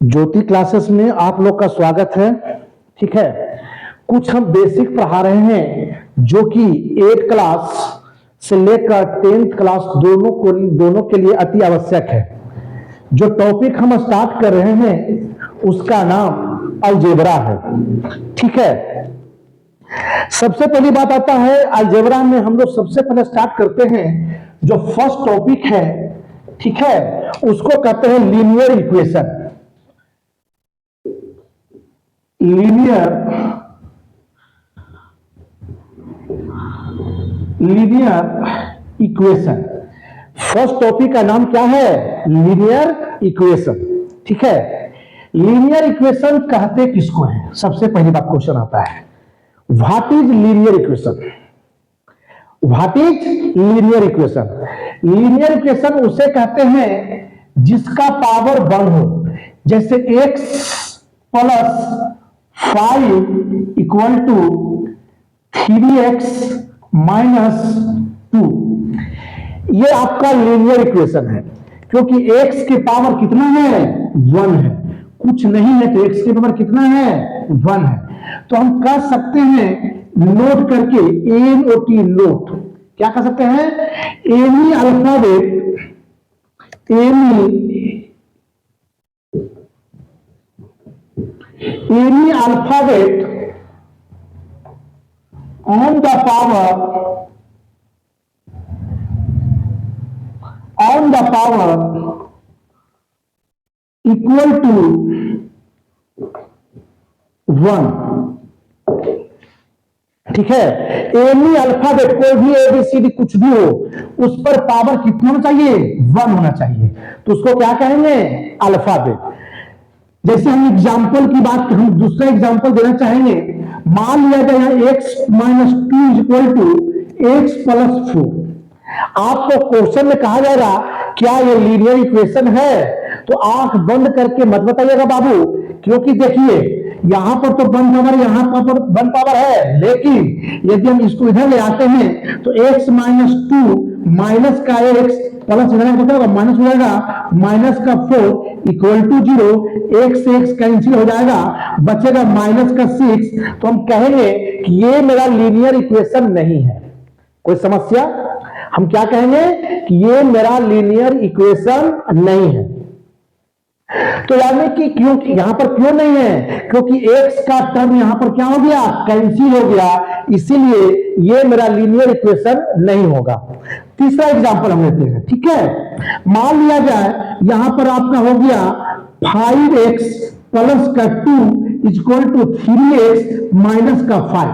ज्योति classes में आप लोग का स्वागत है। ठीक है, कुछ हम बेसिक पढ़ा रहे हैं जो कि 8 क्लास से लेकर 10th क्लास दोनों के लिए अति आवश्यक है। जो टॉपिक हम स्टार्ट कर रहे हैं उसका नाम अलजेब्रा है। ठीक है, सबसे पहली बात आता है अलजेब्रा में हम लोग सबसे पहले स्टार्ट करते हैं जो फर्स्ट टॉपिक है, ठीक है, उसको कहते हैं linear equation. Linear equation first topic का नाम क्या है? Linear equation. ठीक है, लीनियर इक्वेशन कहते किसको है? सबसे पहली बात क्वेश्चन आता है, what is linear equation? What is linear equation? Linear equation उसे कहते हैं जिसका पावर 1 हो, जैसे x plus 5 equal to 3x minus 2। ये आपका लीनियर इक्वेशन है, क्योंकि x की पावर कितना है? 1 है। कुछ नहीं है तो x की पावर कितना है? 1 है। तो हम कह सकते हैं नोट करके, NOT नोट, क्या कह सकते हैं? Any alphabet on the power equal to 1। ठीक है, एनी अल्फाबेट कोई भी ABCD कुछ भी हो, उस पर पावर कितना होना चाहिए? 1 होना चाहिए। तो उसको क्या कहेंगे? अल्फाबेट। जैसे हम एग्जाम्पल की बात, हम दूसरा एग्जाम्पल देना चाहेंगे। मान लिया जाए यहाँ x minus 2 is equal to x plus 4। आपको क्वेश्चन में कहा जाएगा क्या ये लीनियर इक्वेशन है? तो आंख बंद करके मत बताइएगा बाबू, क्योंकि देखिए यहां पर तो 1 पावर, यहां पर 1 पावर है, लेकिन यदि हम इसको इधर ले आते हैं तो x माइनस 2 माइनस का x प्लस इधर माइनस हो जाएगा, माइनस का 4 इक्वल टू 0। x से x कैंसिल हो जाएगा, बचेगा माइनस का 6। तो हम कहेंगे कि ये मेरा लीनियर इक्वेशन नहीं है। कोई समस्या? हम क्या कहेंगे कि ये मेरा लीनियर इक्वेशन नहीं है। तो यानी कि क्यों यहां पर क्यों नहीं है? क्योंकि x का टर्म यहां पर क्या हो गया? कैंसिल हो गया, इसीलिए ये मेरा लीनियर इक्वेशन नहीं होगा। तीसरा एग्जांपल हम लेते हैं। ठीक है, मान लिया जाए यहां पर आपका हो गया 5x प्लस का 2 इक्वल टू 3x माइनस का 5।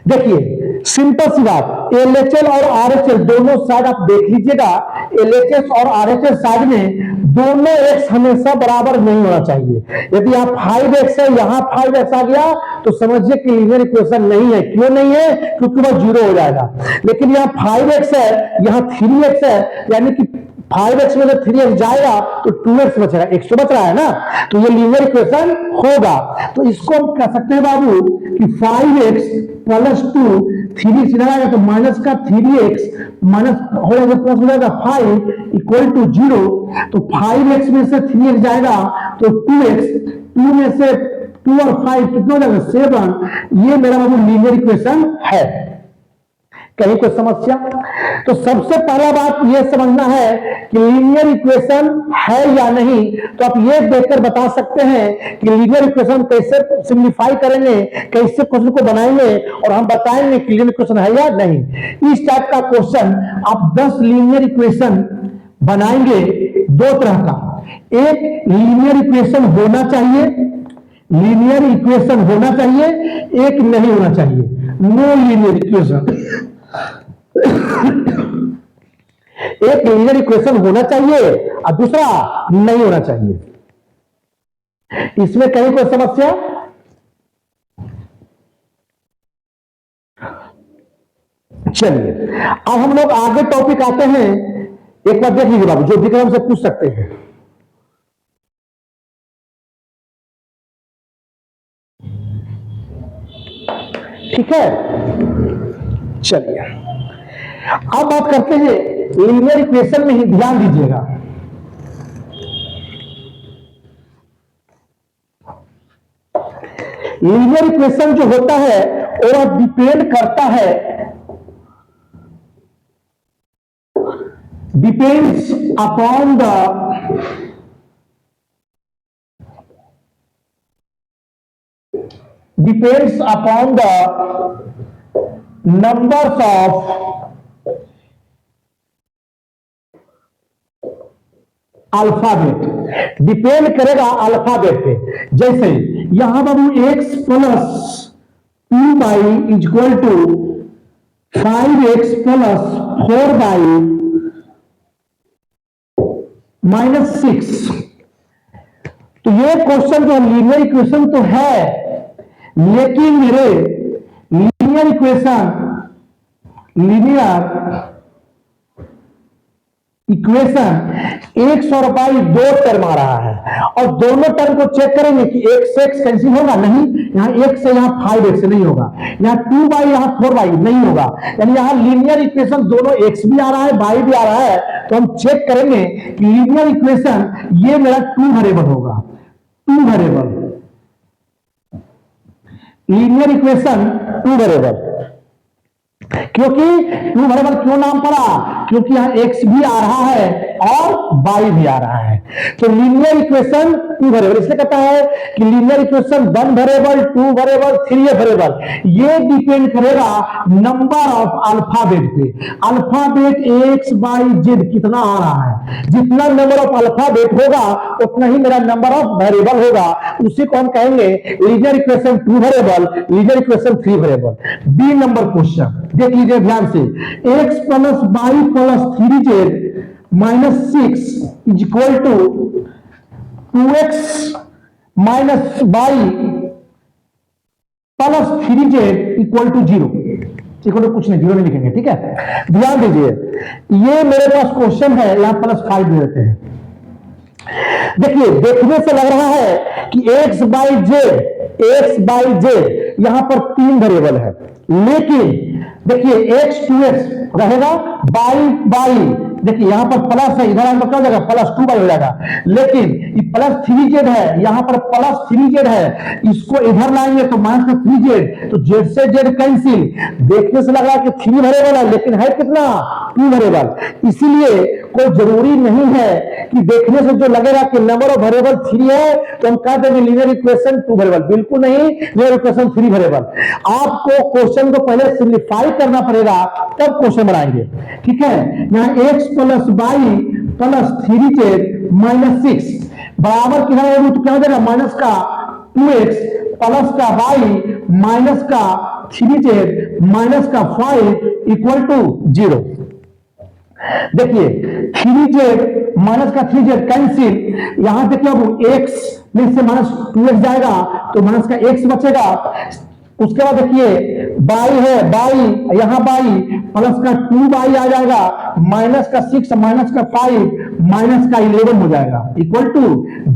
देखिए सिंपल सी बात, LHS और RHS दोनों साइड आप देख लीजिएगा। LHS और RHS साइड में दोनों x हमेशा बराबर नहीं होना चाहिए। यदि आप 5x है, यहां 5x आ गया तो समझिए कि लीनियर इक्वेशन नहीं है। क्यों नहीं है? क्योंकि वह 0 हो जाएगा। लेकिन यहां 5x है, यहां 3x है, यानी कि 5x में जब 3x जाएगा तो 2x बचेगा, x तो बच रहा है ना, तो ये लीनियर इक्वेशन होगा। तो इसको हम कह सकते हैं बाबू कि 5x प्लस 2 3 इधर आएगा तो माइनस का 3x माइनस हो जाएगा प्लस हो जाएगा 5 इक्वल टू 0। तो 5x में से 3x जाएगा तो 2x, 2 में से 2 और 5 कितना हो जाएगा? 7। ये मेरा बाबू लीनियर इक्वेशन है। कहीं कोई समस्या? तो सबसे पहला बात यह समझना है कि लीनियर इक्वेशन है या नहीं। तो आप ये देखकर बता सकते हैं कि लीनियर इक्वेशन कैसे सिंप्लीफाई करेंगे, कैसे क्वेश्चन को बनाएंगे, और हम बताएंगे कि लीनियर इक्वेशन है या नहीं। इस टाइप का क्वेश्चन आप 10 लीनियर इक्वेशन बनाएंगे दो तरह का। एक लीनियर इक्वेशन होना चाहिए, लीनियर इक्वेशन होना चाहिए, एक नहीं होना चाहिए, नो लीनियर इक्वेशन। एक लीनियर इक्वेशन होना चाहिए और दूसरा नहीं होना चाहिए। इसमें कहीं कोई समस्या? चलिए अब हम लोग आगे टॉपिक आते हैं। एक बार देख लीजिए बाबू, जो दिख रहा है हमसे पूछ सकते हैं। ठीक है, चलिए अब बात करते हैं लीनियर इक्वेशन में ही। ध्यान दीजिएगा, लीनियर इक्वेशन जो होता है वो डिपेंड करता है, depends upon the numbers of alphabet, depend करेगा अल्फाबेट पे। जैसे यहां बाबू x plus 2y equal to 5x plus 4y minus 6। तो ये क्वेश्चन जो लीनियर इक्वेशन तो है, लेकिन मेरे लीनियर इक्वेशन x और y दो टर्म आ रहा है, और दोनों टर्म को चेक करेंगे कि x से x कैंसिल होगा, नहीं, यहां x से यहां 5x से नहीं होगा, यहां 2y यहां 4y नहीं होगा, यानी यहां लीनियर इक्वेशन दोनों x भी आ रहा है y भी आ रहा है। तो हम चेक करेंगे कि लीनियर इक्वेशन ये मेरा 2 वेरिएबल होगा, 2 वेरिएबल लीनियर इक्वेशन 2 वेरिएबल। क्योंकि 2 वेरिएबल क्यों नाम पड़ा, क्योंकि यहां x भी आ रहा है और y भी आ रहा है। तो लीनियर इक्वेशन 2 वेरिएबल, इसलिए कहता है कि linear equation 1 variable, 2 variable, 3 variable, ये डिपेंड करेगा नंबर ऑफ अल्फाबेट पे। अल्फाबेट x y z कितना आ रहा है, जितना नंबर ऑफ अल्फाबेट होगा उतना ही मेरा नंबर ऑफ वेरिएबल होगा, उसी को हम कहेंगे linear equation 2 variable, linear equation 3 variable. B number question देख लीजिए ध्यान से, x plus y plus 3z minus 6 is equal to 2x minus y plus 3z equal to 0। Equal to कुछ नहीं, 0 नहीं लिखेंगे, ठीक है। ध्यान दीजिए, ये मेरे पास क्वेश्चन है, यहां +5 दे देते हैं। देखिए देखने से लग रहा है कि x बाई जेड यहां पर 3 वेरिएबल है, लेकिन देखिए x 2x रहेगा, बाई देखिए यहां पर प्लस है, इधर आकर क्या हो जाएगा +2y हो जाएगा, लेकिन ये +3z है, यहां पर +3z है, इसको इधर लाएंगे तो -3z, तो z से z कैंसिल। देखने से लग रहा है कि 3 वेरिएबल है, लेकिन है कितना 2 वेरिएबल। इसीलिए कोई जरूरी नहीं है कि देखने से जो लगेगा कि नंबर ऑफ वेरिएबल 3 है तो हम कह देंगे लीनियर इक्वेशन 2 वेरिएबल, बिल्कुल नहीं, लीनियर इक्वेशन 3 वेरिएबल। आपको क्वेश्चन को पहले सिंप्लीफाई करना पड़ेगा, तब क्वेश्चन बनाएंगे, ठीक है। यहां x plus y plus 3z minus 6 बराबर कितना है, तो क्या हो जाएगा माइनस का 2x प्लस का y माइनस का 3z माइनस का 5 इक्वल टू 0। देखिए 3z माइनस का 3z कैंसिल, यहां देखिए अब x में से -2x जाएगा तो माइनस का x बचेगा। उसके बाद देखिए बाई है, बाई यहां बाई प्लस का 2y आ जाएगा, माइनस का 6 माइनस का 5 माइनस का 11 हो जाएगा इक्वल टू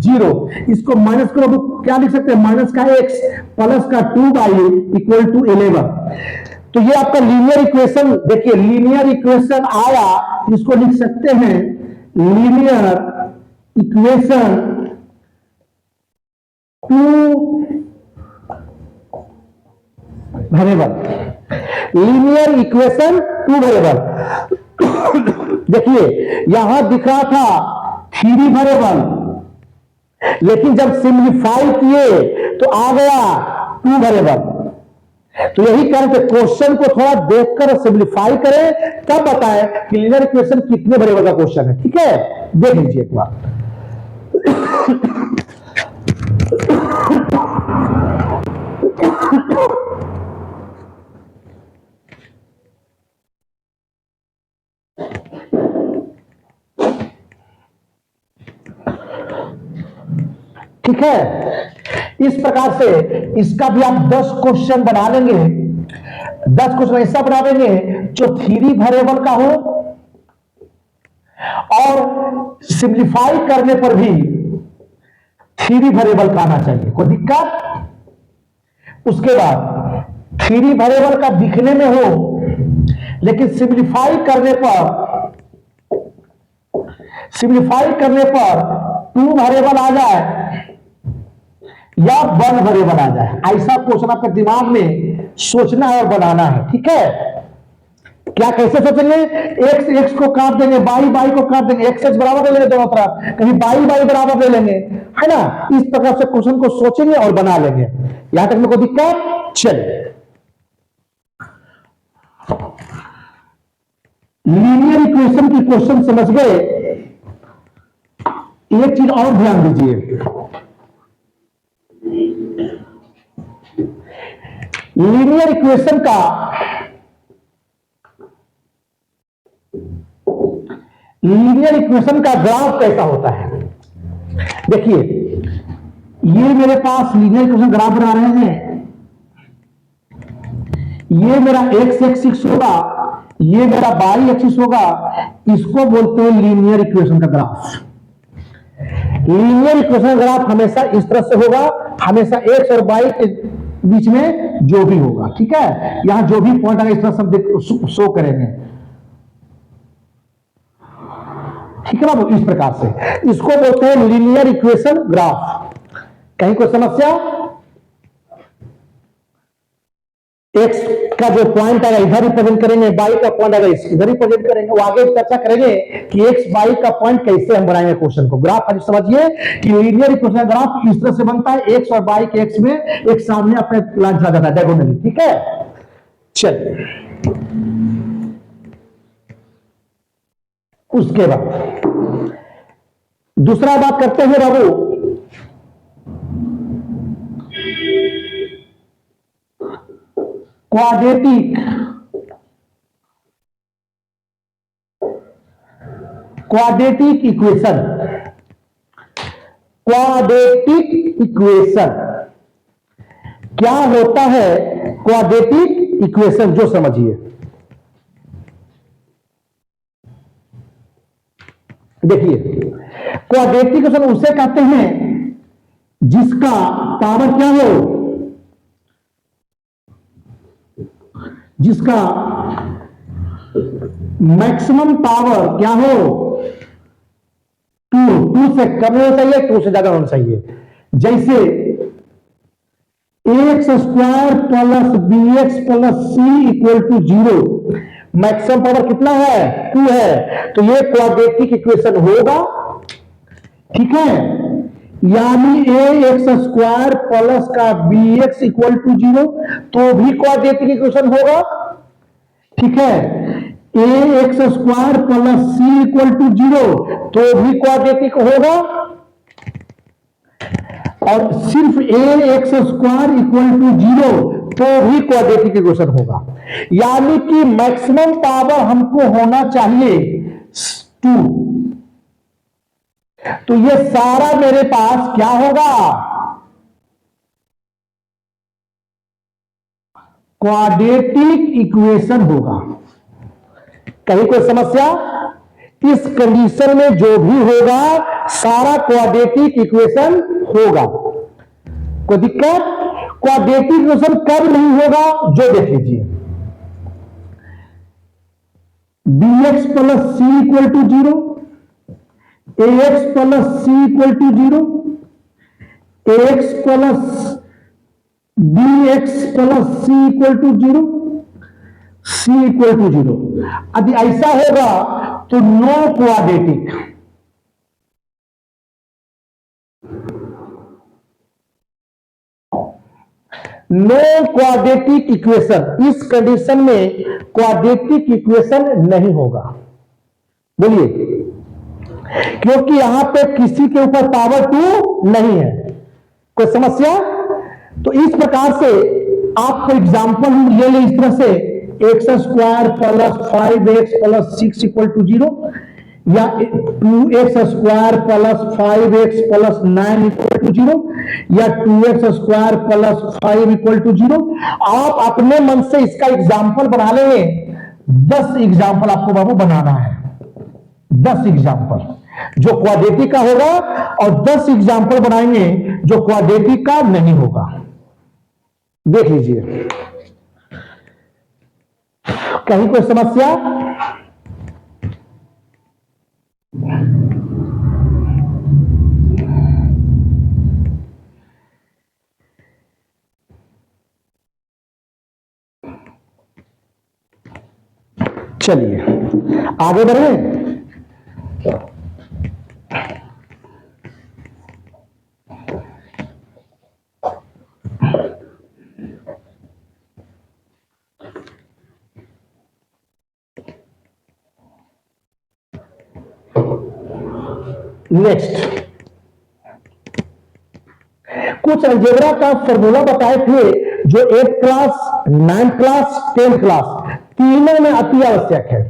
0। इसको माइनस करो तो क्या लिख सकते हैं, माइनस का x प्लस का 2y इक्वल टू 11। तो ये आपका लीनियर इक्वेशन, देखिए लीनियर इक्वेशन आया, इसको लिख सकते हैं linear equation 2 variable, linear equation 2 variable. देखिए यहां दिख रहा था 3 वेरिएबल, लेकिन जब सिंप्लीफाई किए तो आ गया 2 वेरिएबल। तो यही कारण से क्वेश्चन को थोड़ा देखकर सिंप्लीफाई करें, तब बताएं कि लीनियर इक्वेशन कितने वेरिएबल का क्वेश्चन है, ठीक है। देख लीजिए एक बार, ठीक है। इस प्रकार से इसका भी आप 10 क्वेश्चन बना लेंगे, 10 क्वेश्चन ऐसा बना देंगे जो 3 वेरिएबल का हो और सिंप्लीफाई करने पर भी 3 वेरिएबल का आना चाहिए, कोई दिक्कत। उसके बाद 3 वेरिएबल का दिखने में हो, लेकिन सिंप्लीफाई करने पर 2 वेरिएबल आ जाए, या वन वेरिएबल आ जाए, ऐसा क्वेश्चन आपके दिमाग में सोचना है और बनाना है। ठीक है, क्या कैसे सोचेंगे? एक्स एक्स को काट देंगे, बाई बाई को काट देंगे, एक्स एक्स बराबर ले लेंगे दोनों तरफ, कहीं बाई बाई बराबर ले लेंगे, है ना। इस प्रकार से क्वेश्चन को सोचेंगे और बना लेंगे। यहां तक में कोई दिक्कत? चलिए, लीनियर इक्वेशन की क्वेश्चन समझ गए। एक चीज और ध्यान दीजिए, लीनियर इक्वेशन का ग्राफ कैसा होता है? देखिए, ये मेरे पास लीनियर इक्वेशन ग्राफ बना रहे हैं, ये मेरा एक्स एक्सिस होगा, ये मेरा वाई एक्सिस होगा, इसको बोलते हैं लीनियर इक्वेशन का ग्राफ। लीनियर इक्वेशन ग्राफ हमेशा इस तरह से होगा, हमेशा एक्स और वाई के बीच में जो भी होगा। ठीक है, यहां जो भी पॉइंट आएगा इस तरह से शो करेंगे। ठीक है बाबू, इस प्रकार से इसको बोलते हैं लीनियर इक्वेशन ग्राफ। कहीं कोई समस्या? एक्स का जो पॉइंट आएगा इधर रिप्रेजेंट करेंगे, वाई का पॉइंट आएगा इधर रिप्रेजेंट करेंगे। वो आगे चर्चा करेंगे कि एक्स वाई का पॉइंट कैसे हम बनाएंगे क्वेश्चन को। ग्राफ आज समझिए कि लीनियर इक्वेशन ग्राफ इस तरह से बनता है, एक्स और वाई के एक्स में एक सामने अपने लाइन चला जाता है डायगोनली। ठीक है, चलिए उसके बाद दूसरा बात करते हैं बाबू, क्वाड्रेटिक इक्वेशन। क्वाड्रेटिक इक्वेशन क्या होता है? क्वाड्रेटिक इक्वेशन जो समझिए, देखिए क्वाड्रेटिक इक्वेशन उसे कहते हैं जिसका पावर क्या हो, जिसका मैक्सिमम पावर क्या हो, टू से कम होना चाहिए, टू से ज्यादा होना चाहिए। जैसे x square plus B x plus C equal to 0, maximum power कितना है? 2 है, तो ये क्वाड्रेटिक इक्वेशन होगा। ठीक है, यानी ए एक्स स्क्वायर प्लस का बी एक्स इक्वल टू 0 तो भी क्वाड्रेटिक इक्वेशन होगा। ठीक है, a x square plus C equal to 0 तो भी क्वाड्रेटिक होगा, और सिर्फ a x square equal to 0 तो भी क्वाड्रेटिक इक्वेशन होगा। यानी कि मैक्सिमम पावर हमको होना चाहिए 2, तो ये सारा मेरे पास क्या होगा? क्वाड्रेटिक इक्वेशन होगा। कहीं कोई समस्या? इस कंडीशन में जो भी होगा सारा क्वाड्रेटिक इक्वेशन होगा। कोई दिक्कत? क्वाड्रेटिक इक्वेशन कब नहीं होगा जो देख लीजिए, B x plus C equal to 0, A x plus C equal to 0, A x plus B x plus C equal to 0, C equal to 0। यदि ऐसा होगा तो no quadratic. No quadratic equation, इस कंडीशन में क्वाड्रेटिक इक्वेशन नहीं होगा। बोलिए, क्योंकि यहां पे किसी के ऊपर पावर 2 नहीं है। कोई समस्या? तो इस प्रकार से आपको एग्जांपल ले ले इस तरह से, x square plus 5x plus 6 equal to 0, या 2x square plus 5x plus 9 equal to 0, या 2x square plus 5 equal to 0। आप अपने मन से इसका एग्जाम्पल बना लेंगे। 10 एग्जाम्पल आपको बाबू बनाना है, 10 एग्जाम्पल जो क्वाड्रेटिक का होगा, और 10 एग्जाम्पल बनाएंगे जो क्वाड्रेटिक का नहीं होगा। देख लीजिए, कहीं कोई समस्या? चलिए आगे बढ़े। नेक्स्ट कुछ अलजेब्रा का फॉर्मूला बताए थे जो 8th class, 9th class, 10th class तीनों में अति आवश्यक है।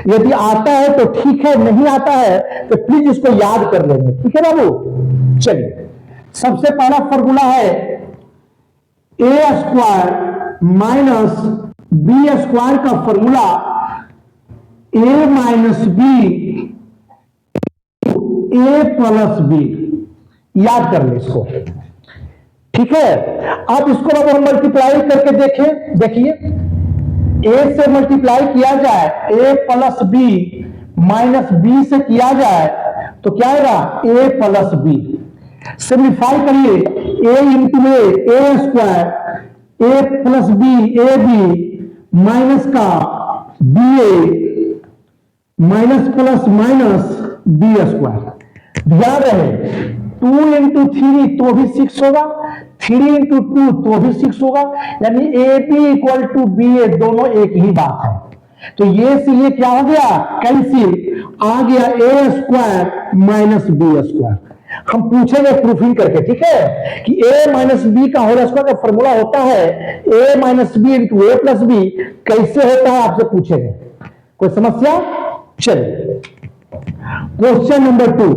यदि आता है तो ठीक है, नहीं आता है तो प्लीज इसको याद कर लेंगे, ठीक है बाबू। चलिए सबसे पहला फॉर्मूला है a square minus B square का formula A minus B a plus B, याद कर ले इसको, ठीक है। अब इसको अब हम मल्टीप्लाई करके देखें। देखिए ए से मल्टीप्लाई किया जाए, ए प्लस बी माइनस बी से किया जाए तो क्या आएगा, ए प्लस बी। सिंप्लीफाई करिए, a into a square a plus b a b minus का b a minus plus minus B square. ध्यान रहे 2 इंटू 3 तो भी 6 होगा, 3 इंटू 2 तो भी 6 होगा, यानी a b equal to b a दोनों एक ही बात है। तो ये से ये क्या हो गया, कैंसिल, आ गया A square minus B square. हम पूछेंगे प्रूफिंग करके, ठीक है, कि a माइनस बी का होल स्क्वायर का फॉर्मूला होता है a minus B into A plus B, कैसे होता है आपसे पूछेंगे। कोई समस्या? चलिए question number 2,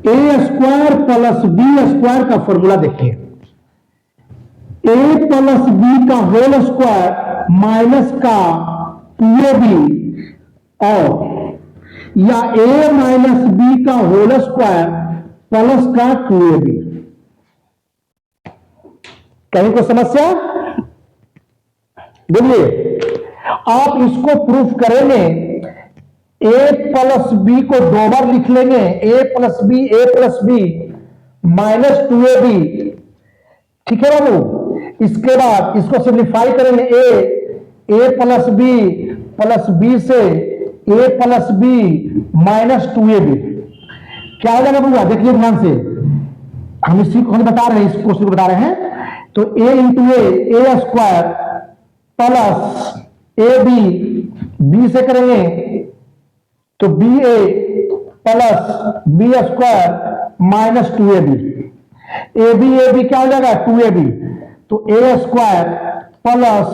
A square plus B square का फॉर्मूला देखिए। ए प्लस बी का होल स्क्वायर माइनस का 2ab और या ए माइनस बी का होल स्क्वायर प्लस का 2ab। कहीं को समस्या? बोलिए। आप इसको प्रूफ करेंगे, ए प्लस बी को 2 बार लिख लेंगे, ए प्लस बी माइनस 2ab, ठीक है बाबू। इसके बाद इसको सिंप्लीफाई करेंगे, ए प्लस बी से ए प्लस बी माइनस 2ab क्या हो जाएगा बाबू, देखिए ध्यान से, हम इसी को बता रहे हैं, इस क्वेश्चन को बता रहे हैं। तो a into a square plus a b से करेंगे तो b a plus B square minus 2ab, a b क्या हो जाएगा 2ab, तो ए स्क्वायर प्लस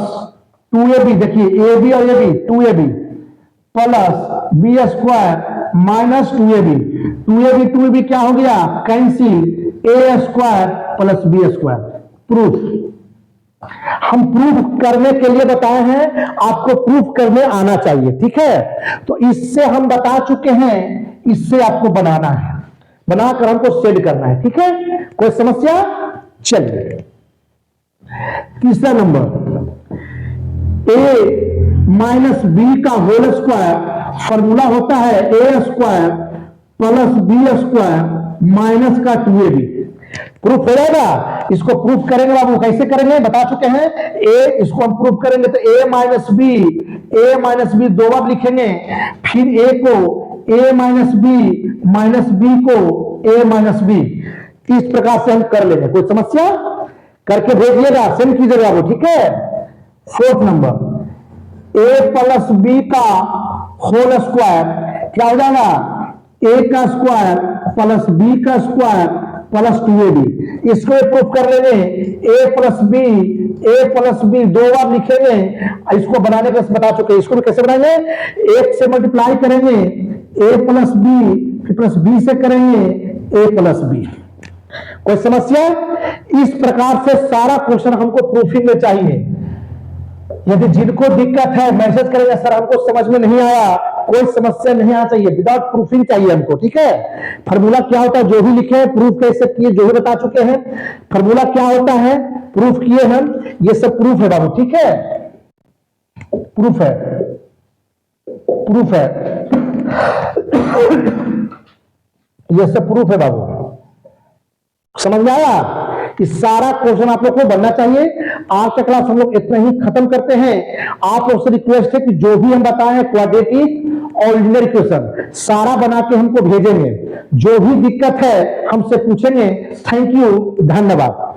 2ab, देखिए ए बी और a b 2ab plus B square minus 2ab क्या हो गया, cancel, a square plus B square. Proof हम प्रूफ करने के लिए बताए हैं, आपको प्रूफ करने आना चाहिए, ठीक है। तो इससे हम बता चुके हैं, इससे आपको बनाना है, बनाकर हमको सेट करना है, ठीक है। कोई समस्या? चलिए तीसरा नंबर, ए माइनस बी का होल स्क्वायर फॉर्मूला होता है a square plus B square minus का 2ab। प्रूफ हो जाएगा। इसको प्रूफ करेंगे बाबू, कैसे करेंगे बता चुके हैं। ए इसको हम प्रूफ करेंगे तो ए माइनस बी 2 बार लिखेंगे, फिर ए को ए माइनस बी को ए माइनस बी, इस प्रकार से हम कर लेंगे। कोई समस्या? करके भेजिएगा, सेंड कीजिएगा वो, ठीक है। 4th नंबर, ए प्लस बी का होल स्क्वायर क्या हो जाएगा, ए का स्क्वायर प्लस बी का स्क्वायर प्लस 2ab। इसको प्रूफ कर लेंगे, ए प्लस बी 2 बार लिखेंगे, इसको बनाने का बता चुके हैं। इसको भी कैसे बनाएंगे, एक से मल्टीप्लाई करेंगे ए प्लस बी, फिर प्लस बी से करेंगे ए प्लस बी। कोई समस्या? इस प्रकार से सारा क्वेश्चन हमको प्रूफिंग में चाहिए। यदि जिनको दिक्कत है मैसेज करेंगे, सर हमको समझ में नहीं आया, कोई समस्या नहीं आना चाहिए, विदाउट प्रूफिंग चाहिए हमको, ठीक है। फार्मूला क्या होता है जो भी लिखे हैं, प्रूफ कैसे किए जो भी बता चुके हैं। फार्मूला क्या होता है प्रूफ किए हम, ये सब प्रूफ है बाबू, ठीक है। प्रूफ है ये सब प्रूफ है बाबू, समझ में आया। इस सारा क्वेश्चन आप लोग को बनना चाहिए। आज का क्लास हम लोग इतना ही खत्म करते हैं। आप लोग से रिक्वेस्ट है कि जो भी हम बताएं क्वाड्रेटिक और लीनियर इक्वेशन सारा बना के हमको भेजेंगे। जो भी दिक्कत है हमसे पूछेंगे। थैंक यू, धन्यवाद।